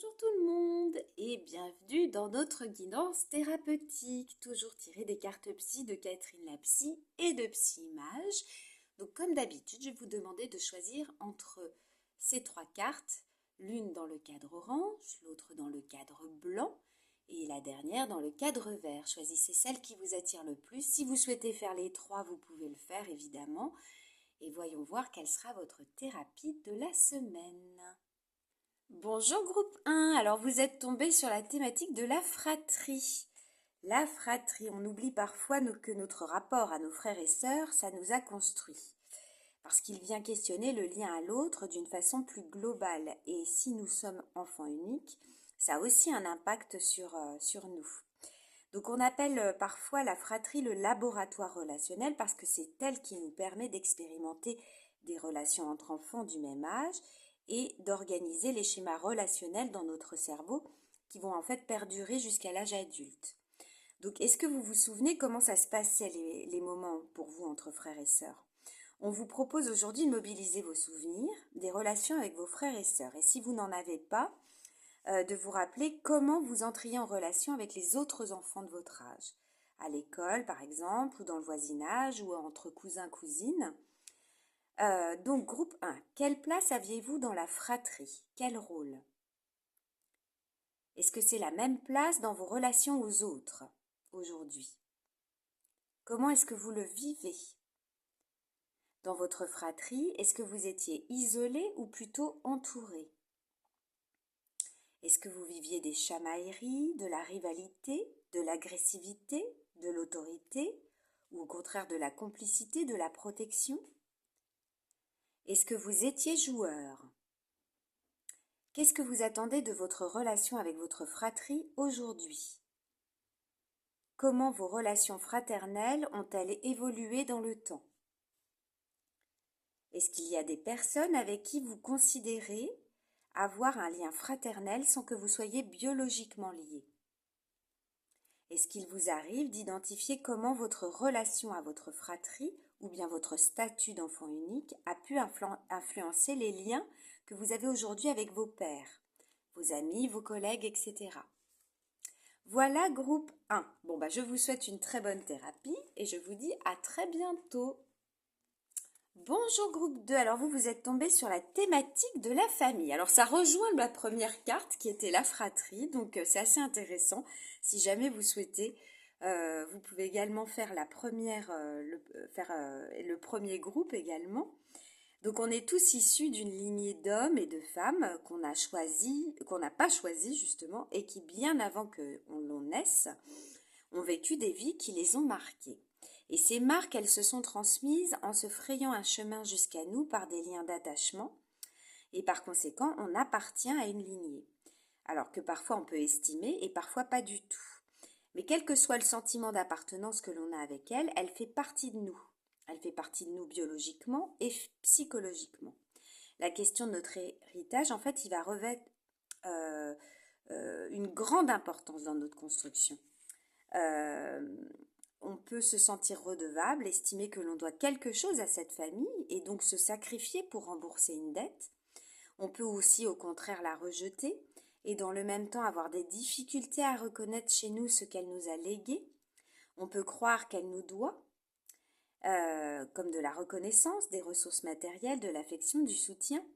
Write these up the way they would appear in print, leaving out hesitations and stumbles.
Bonjour tout le monde et bienvenue dans notre guidance thérapeutique, toujours tirée des cartes psy de Catherine la psy et de Psyimage. Donc comme d'habitude, je vais vous demander de choisir entre ces trois cartes, l'une dans le cadre orange, l'autre dans le cadre blanc et la dernière dans le cadre vert. Choisissez celle qui vous attire le plus. Si vous souhaitez faire les trois, vous pouvez le faire évidemment. Et voyons voir quelle sera votre thérapie de la semaine. Bonjour groupe 1, alors vous êtes tombé sur la thématique de la fratrie. La fratrie, on oublie parfois que notre rapport à nos frères et sœurs, ça nous a construit. Parce qu'il vient questionner le lien à l'autre d'une façon plus globale. Et si nous sommes enfants uniques, ça a aussi un impact sur nous. Donc on appelle parfois la fratrie le laboratoire relationnel parce que c'est elle qui nous permet d'expérimenter des relations entre enfants du même âge et d'organiser les schémas relationnels dans notre cerveau qui vont en fait perdurer jusqu'à l'âge adulte. Donc est-ce que vous vous souvenez comment ça se passait les moments pour vous entre frères et sœurs? On vous propose aujourd'hui de mobiliser vos souvenirs des relations avec vos frères et sœurs. Et si vous n'en avez pas, de vous rappeler comment vous entriez en relation avec les autres enfants de votre âge. À l'école par exemple, ou dans le voisinage, ou entre cousins-cousines. Donc, groupe 1, quelle place aviez-vous dans la fratrie? Quel rôle? Est-ce que c'est la même place dans vos relations aux autres aujourd'hui? Comment est-ce que vous le vivez? Dans votre fratrie, est-ce que vous étiez isolé ou plutôt entouré? Est-ce que vous viviez des chamailleries, de la rivalité, de l'agressivité, de l'autorité, ou au contraire de la complicité, de la protection? Est-ce que vous étiez joueur? Qu'est-ce que vous attendez de votre relation avec votre fratrie aujourd'hui? Comment vos relations fraternelles ont-elles évolué dans le temps? Est-ce qu'il y a des personnes avec qui vous considérez avoir un lien fraternel sans que vous soyez biologiquement liés? Est-ce qu'il vous arrive d'identifier comment votre relation à votre fratrie ou bien votre statut d'enfant unique a pu influencer les liens que vous avez aujourd'hui avec vos pairs, vos amis, vos collègues, etc. Voilà groupe 1. Bon je vous souhaite une très bonne thérapie et je vous dis à très bientôt. Bonjour groupe 2, alors vous êtes tombé sur la thématique de la famille. Alors ça rejoint la première carte qui était la fratrie, donc c'est assez intéressant. Si jamais vous souhaitez, vous pouvez également faire la première, le premier groupe également. Donc on est tous issus d'une lignée d'hommes et de femmes qu'on n'a pas choisi justement, et qui bien avant qu'on naisse, ont vécu des vies qui les ont marquées. Et ces marques, elles se sont transmises en se frayant un chemin jusqu'à nous par des liens d'attachement, et par conséquent, on appartient à une lignée. Alors que parfois on peut estimer, et parfois pas du tout. Mais quel que soit le sentiment d'appartenance que l'on a avec elle, elle fait partie de nous. Elle fait partie de nous biologiquement et psychologiquement. La question de notre héritage, en fait, il va revêtre une grande importance dans notre construction. On peut se sentir redevable, estimer que l'on doit quelque chose à cette famille et donc se sacrifier pour rembourser une dette. On peut aussi au contraire la rejeter et dans le même temps avoir des difficultés à reconnaître chez nous ce qu'elle nous a légué. On peut croire qu'elle nous doit, comme de la reconnaissance, des ressources matérielles, de l'affection, du soutien.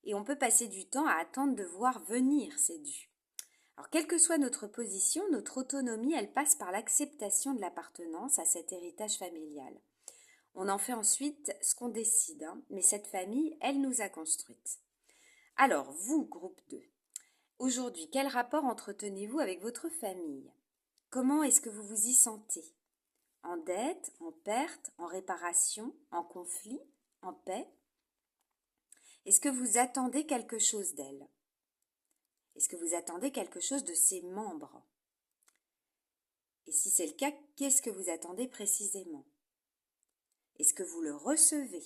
Et on peut passer du temps à attendre de voir venir ces dus. Alors, quelle que soit notre position, notre autonomie, elle passe par l'acceptation de l'appartenance à cet héritage familial. On en fait ensuite ce qu'on décide, mais cette famille, elle nous a construites. Alors, vous, groupe 2, aujourd'hui, quel rapport entretenez-vous avec votre famille? Comment est-ce que vous vous y sentez? En dette, en perte, en réparation, en conflit, en paix? Est-ce que vous attendez quelque chose d'elle? Est-ce que vous attendez quelque chose de ses membres? Et si c'est le cas, qu'est-ce que vous attendez précisément? Est-ce que vous le recevez?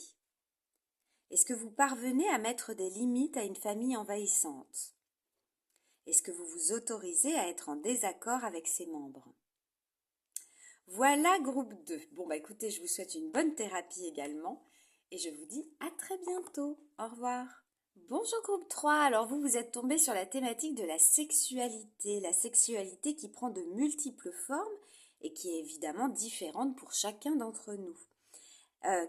Est-ce que vous parvenez à mettre des limites à une famille envahissante? Est-ce que vous vous autorisez à être en désaccord avec ses membres? Voilà groupe 2. Bon écoutez, je vous souhaite une bonne thérapie également et je vous dis à très bientôt. Au revoir. Bonjour groupe 3, alors vous êtes tombé sur la thématique de la sexualité qui prend de multiples formes et qui est évidemment différente pour chacun d'entre nous.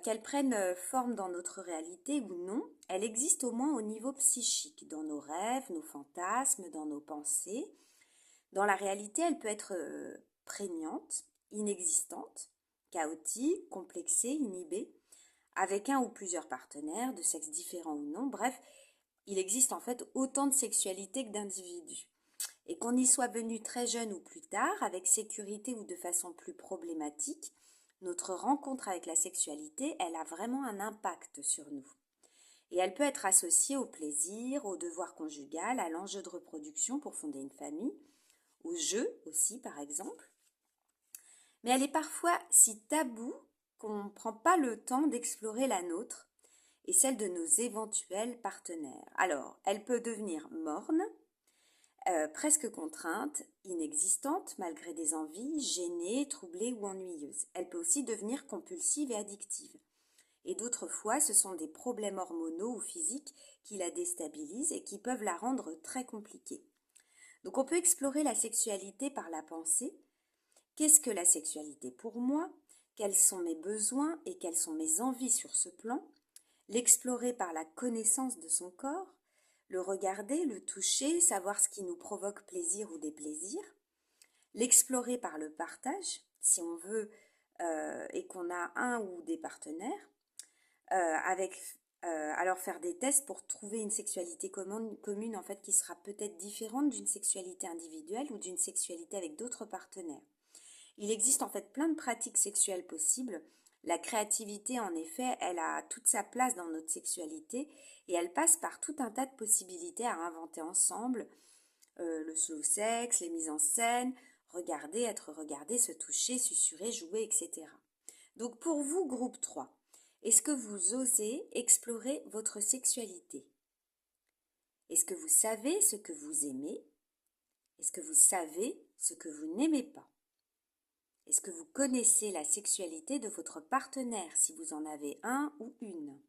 Qu'elle prenne forme dans notre réalité ou non, elle existe au moins au niveau psychique, dans nos rêves, nos fantasmes, dans nos pensées. Dans la réalité, elle peut être prégnante, inexistante, chaotique, complexée, inhibée, avec un ou plusieurs partenaires, de sexe différent ou non, bref, il existe en fait autant de sexualité que d'individus. Et qu'on y soit venu très jeune ou plus tard, avec sécurité ou de façon plus problématique, notre rencontre avec la sexualité, elle a vraiment un impact sur nous. Et elle peut être associée au plaisir, au devoir conjugal, à l'enjeu de reproduction pour fonder une famille, au jeu aussi par exemple. Mais elle est parfois si taboue qu'on ne prend pas le temps d'explorer la nôtre et celle de nos éventuels partenaires. Alors, elle peut devenir morne, presque contrainte, inexistante malgré des envies, gênée, troublée ou ennuyeuse. Elle peut aussi devenir compulsive et addictive. Et d'autres fois, ce sont des problèmes hormonaux ou physiques qui la déstabilisent et qui peuvent la rendre très compliquée. Donc on peut explorer la sexualité par la pensée. Qu'est-ce que la sexualité pour moi? Quels sont mes besoins et quelles sont mes envies sur ce plan? L'explorer par la connaissance de son corps, le regarder, le toucher, savoir ce qui nous provoque plaisir ou déplaisir, l'explorer par le partage, si on veut et qu'on a un ou des partenaires, alors faire des tests pour trouver une sexualité commune en fait qui sera peut-être différente d'une sexualité individuelle ou d'une sexualité avec d'autres partenaires. Il existe en fait plein de pratiques sexuelles possibles. La créativité, en effet, elle a toute sa place dans notre sexualité et elle passe par tout un tas de possibilités à inventer ensemble. Le slow sex, les mises en scène, regarder, être regardé, se toucher, susurrer, jouer, etc. Donc pour vous, groupe 3, est-ce que vous osez explorer votre sexualité? Est-ce que vous savez ce que vous aimez? Est-ce que vous savez ce que vous n'aimez pas? Est-ce que vous connaissez la sexualité de votre partenaire si vous en avez un ou une?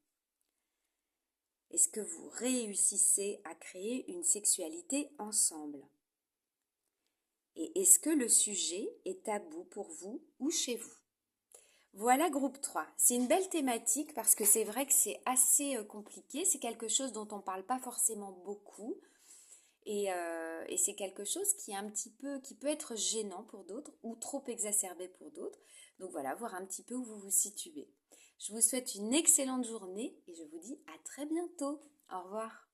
Est-ce que vous réussissez à créer une sexualité ensemble? Et est-ce que le sujet est tabou pour vous ou chez vous? Voilà groupe 3. C'est une belle thématique parce que c'est vrai que c'est assez compliqué. C'est quelque chose dont on ne parle pas forcément beaucoup. Et c'est quelque chose qui peut être gênant pour d'autres ou trop exacerbé pour d'autres. Donc voilà, voir un petit peu où vous vous situez. Je vous souhaite une excellente journée et je vous dis à très bientôt. Au revoir.